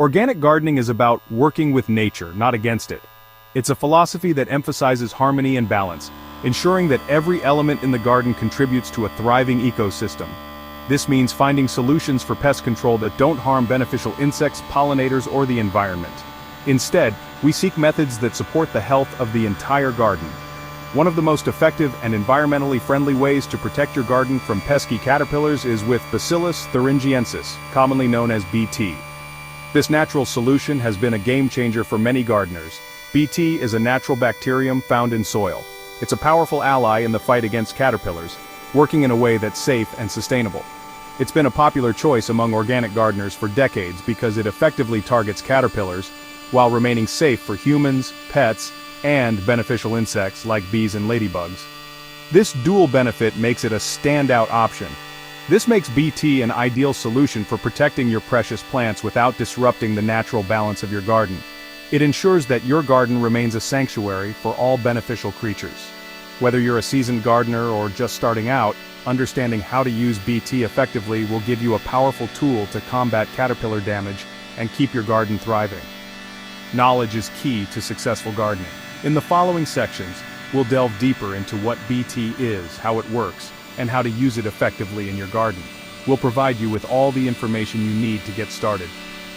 Organic gardening is about working with nature, not against it. It's a philosophy that emphasizes harmony and balance, ensuring that every element in the garden contributes to a thriving ecosystem. This means finding solutions for pest control that don't harm beneficial insects, pollinators, or the environment. Instead, we seek methods that support the health of the entire garden. One of the most effective and environmentally friendly ways to protect your garden from pesky caterpillars is with Bacillus thuringiensis, commonly known as BT. This natural solution has been a game changer for many gardeners. BT is a natural bacterium found in soil. It's a powerful ally in the fight against caterpillars, working in a way that's safe and sustainable. It's been a popular choice among organic gardeners for decades because it effectively targets caterpillars, while remaining safe for humans, pets, and beneficial insects like bees and ladybugs. This dual benefit makes it a standout option. This makes BT an ideal solution for protecting your precious plants without disrupting the natural balance of your garden. It ensures that your garden remains a sanctuary for all beneficial creatures. Whether you're a seasoned gardener or just starting out, understanding how to use BT effectively will give you a powerful tool to combat caterpillar damage and keep your garden thriving. Knowledge is key to successful gardening. In the following sections, we'll delve deeper into what BT is, how it works, and how to use it effectively in your garden. We'll provide you with all the information you need to get started.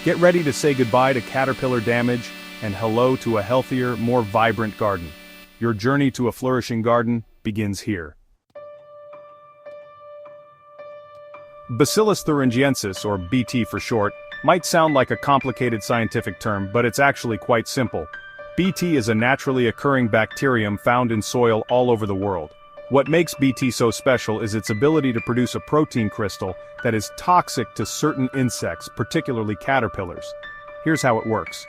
Get ready to say goodbye to caterpillar damage and hello to a healthier, more vibrant garden. Your journey to a flourishing garden begins here. Bacillus thuringiensis, or BT for short, might sound like a complicated scientific term, but it's actually quite simple. BT is a naturally occurring bacterium found in soil all over the world. What makes BT so special is its ability to produce a protein crystal that is toxic to certain insects, particularly caterpillars. Here's how it works.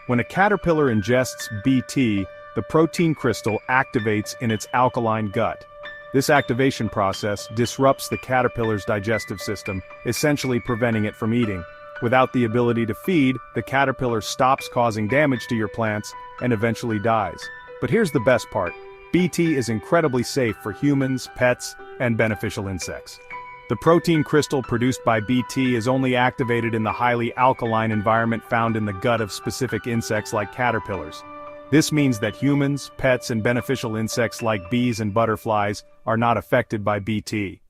When a caterpillar ingests BT, the protein crystal activates in its alkaline gut. This activation process disrupts the caterpillar's digestive system, essentially preventing it from eating. Without the ability to feed, the caterpillar stops causing damage to your plants and eventually dies. But here's the best part. BT is incredibly safe for humans, pets, and beneficial insects. The protein crystal produced by BT is only activated in the highly alkaline environment found in the gut of specific insects like caterpillars. This means that humans, pets, and beneficial insects like bees and butterflies are not affected by BT.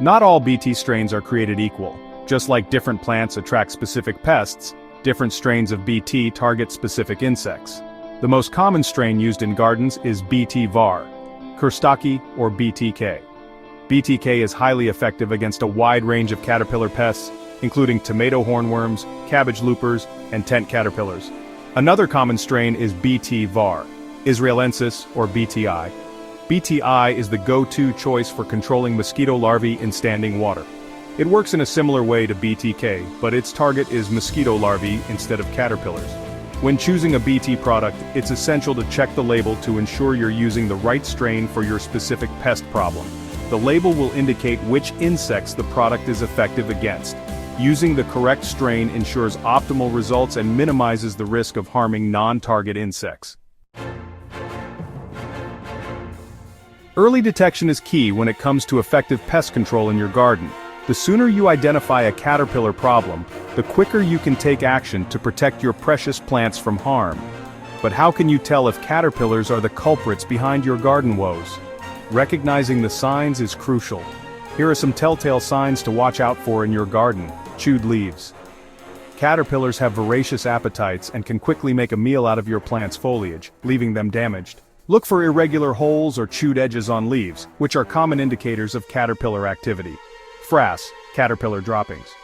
Not all BT strains are created equal. Just like different plants attract specific pests, different strains of BT target specific insects. The most common strain used in gardens is BT var, kurstaki, or BTK. BTK is highly effective against a wide range of caterpillar pests, including tomato hornworms, cabbage loopers, and tent caterpillars. Another common strain is BT var, israelensis, or BTI. BTI is the go-to choice for controlling mosquito larvae in standing water. It works in a similar way to BTK, but its target is mosquito larvae instead of caterpillars. When choosing a BT product, it's essential to check the label to ensure you're using the right strain for your specific pest problem. The label will indicate which insects the product is effective against. Using the correct strain ensures optimal results and minimizes the risk of harming non-target insects. Early detection is key when it comes to effective pest control in your garden. The sooner you identify a caterpillar problem, the quicker you can take action to protect your precious plants from harm. But how can you tell if caterpillars are the culprits behind your garden woes? Recognizing the signs is crucial. Here are some telltale signs to watch out for in your garden. Chewed leaves. Caterpillars have voracious appetites and can quickly make a meal out of your plant's foliage, leaving them damaged. Look for irregular holes or chewed edges on leaves, which are common indicators of caterpillar activity. Frass, caterpillar droppings.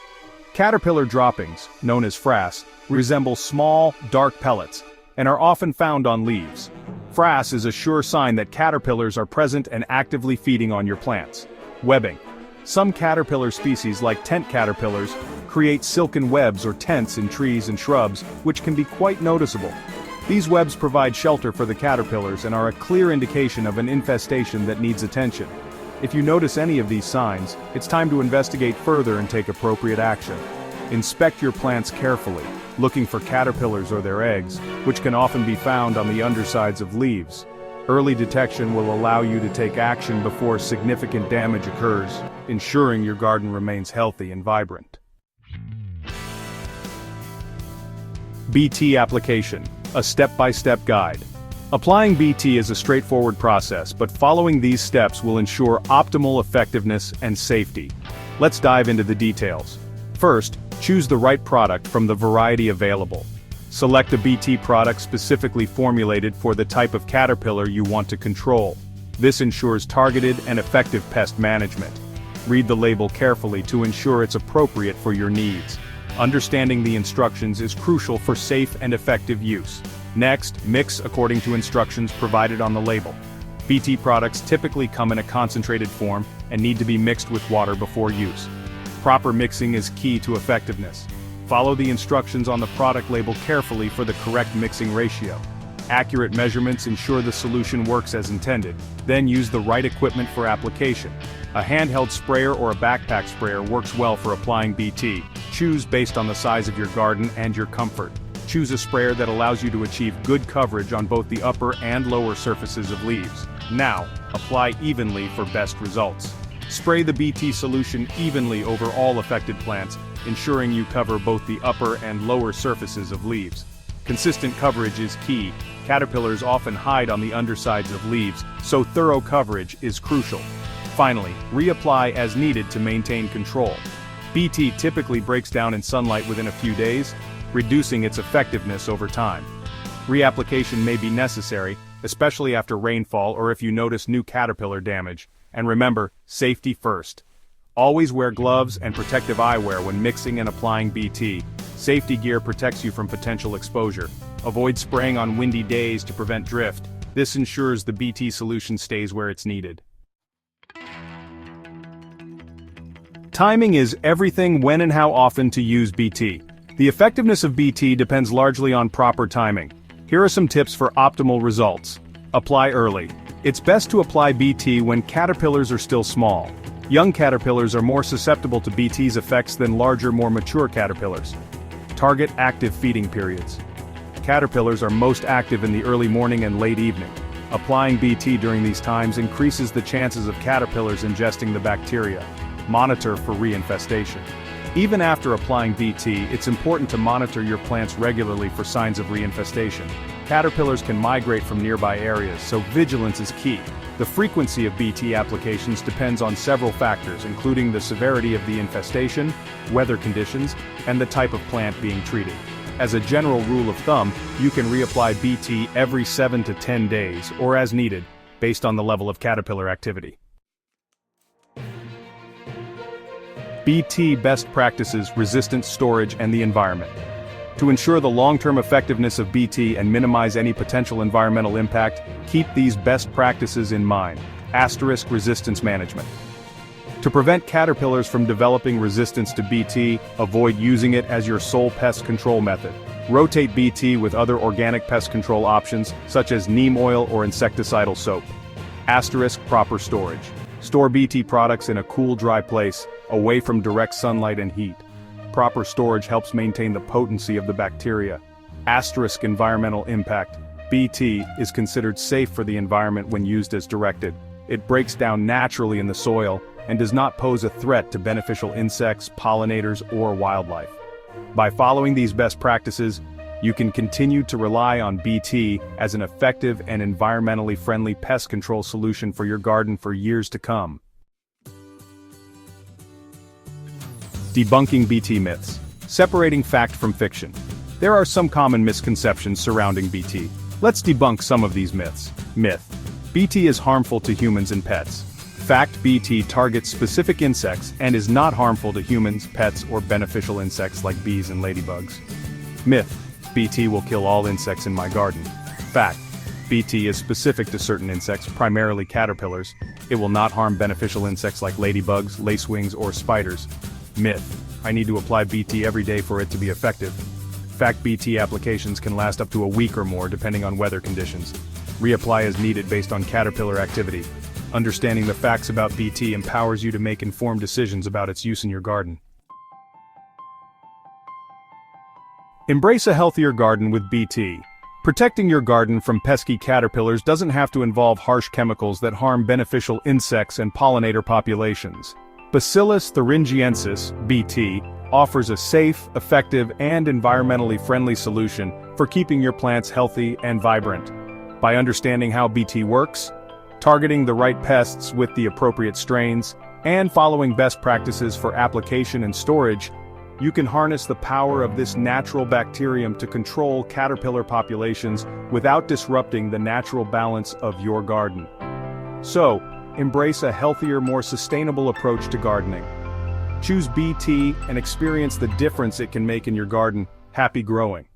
Caterpillar droppings, known as frass, resemble small, dark pellets, and are often found on leaves. Frass is a sure sign that caterpillars are present and actively feeding on your plants. Webbing. Some caterpillar species like tent caterpillars create silken webs or tents in trees and shrubs, which can be quite noticeable. These webs provide shelter for the caterpillars and are a clear indication of an infestation that needs attention. If you notice any of these signs, it's time to investigate further and take appropriate action. Inspect your plants carefully, looking for caterpillars or their eggs, which can often be found on the undersides of leaves. Early detection will allow you to take action before significant damage occurs, ensuring your garden remains healthy and vibrant. BT application, a step-by-step guide. Applying BT is a straightforward process, but following these steps will ensure optimal effectiveness and safety. Let's dive into the details. First, choose the right product from the variety available. Select a BT product specifically formulated for the type of caterpillar you want to control. This ensures targeted and effective pest management. Read the label carefully to ensure it's appropriate for your needs. Understanding the instructions is crucial for safe and effective use. Next, mix according to instructions provided on the label. BT products typically come in a concentrated form and need to be mixed with water before use. Proper mixing is key to effectiveness. Follow the instructions on the product label carefully for the correct mixing ratio. Accurate measurements ensure the solution works as intended. Then use the right equipment for application. A handheld sprayer or a backpack sprayer works well for applying BT. Choose based on the size of your garden and your comfort. Choose a sprayer that allows you to achieve good coverage on both the upper and lower surfaces of leaves. Now, apply evenly for best results. Spray the BT solution evenly over all affected plants, ensuring you cover both the upper and lower surfaces of leaves. Consistent coverage is key. Caterpillars often hide on the undersides of leaves, so thorough coverage is crucial. Finally, reapply as needed to maintain control. BT typically breaks down in sunlight within a few days, reducing its effectiveness over time. Reapplication may be necessary, especially after rainfall or if you notice new caterpillar damage. And remember, safety first. Always wear gloves and protective eyewear when mixing and applying BT. Safety gear protects you from potential exposure. Avoid spraying on windy days to prevent drift. This ensures the BT solution stays where it's needed. Timing is everything. When and how often to use BT. The effectiveness of BT depends largely on proper timing. Here are some tips for optimal results. Apply early. It's best to apply BT when caterpillars are still small. Young caterpillars are more susceptible to BT's effects than larger, more mature caterpillars. Target active feeding periods. Caterpillars are most active in the early morning and late evening. Applying BT during these times increases the chances of caterpillars ingesting the bacteria. Monitor for reinfestation. Even after applying BT, it's important to monitor your plants regularly for signs of reinfestation. Caterpillars can migrate from nearby areas, so vigilance is key. The frequency of BT applications depends on several factors, including the severity of the infestation, weather conditions, and the type of plant being treated. As a general rule of thumb, you can reapply BT every 7 to 10 days, or as needed, based on the level of caterpillar activity. BT best practices, resistance, storage, and the environment. To ensure the long-term effectiveness of BT and minimize any potential environmental impact, keep these best practices in mind. Asterisk resistance management. To prevent caterpillars from developing resistance to BT, avoid using it as your sole pest control method. Rotate BT with other organic pest control options, such as neem oil or insecticidal soap. Asterisk proper storage. Store BT products in a cool, dry place, away from direct sunlight and heat. Proper storage helps maintain the potency of the bacteria. Asterisk environmental impact. BT is considered safe for the environment when used as directed. It breaks down naturally in the soil and does not pose a threat to beneficial insects, pollinators, or wildlife. By following these best practices, you can continue to rely on BT as an effective and environmentally friendly pest control solution for your garden for years to come. Debunking BT myths. Separating fact from fiction. There are some common misconceptions surrounding BT. Let's debunk some of these myths. Myth: BT is harmful to humans and pets. Fact: BT targets specific insects and is not harmful to humans, pets, or beneficial insects like bees and ladybugs. Myth: BT will kill all insects in my garden. Fact: BT is specific to certain insects, primarily caterpillars. It will not harm beneficial insects like ladybugs, lacewings, or spiders. Myth: I need to apply BT every day for it to be effective. Fact: BT applications can last up to a week or more depending on weather conditions. Reapply as needed based on caterpillar activity. Understanding the facts about BT empowers you to make informed decisions about its use in your garden. Embrace a healthier garden with BT. Protecting your garden from pesky caterpillars doesn't have to involve harsh chemicals that harm beneficial insects and pollinator populations. Bacillus thuringiensis, BT, offers a safe, effective, and environmentally friendly solution for keeping your plants healthy and vibrant. By understanding how BT works, targeting the right pests with the appropriate strains, and following best practices for application and storage, you can harness the power of this natural bacterium to control caterpillar populations without disrupting the natural balance of your garden. So, embrace a healthier, more sustainable approach to gardening. Choose BT and experience the difference it can make in your garden. Happy growing!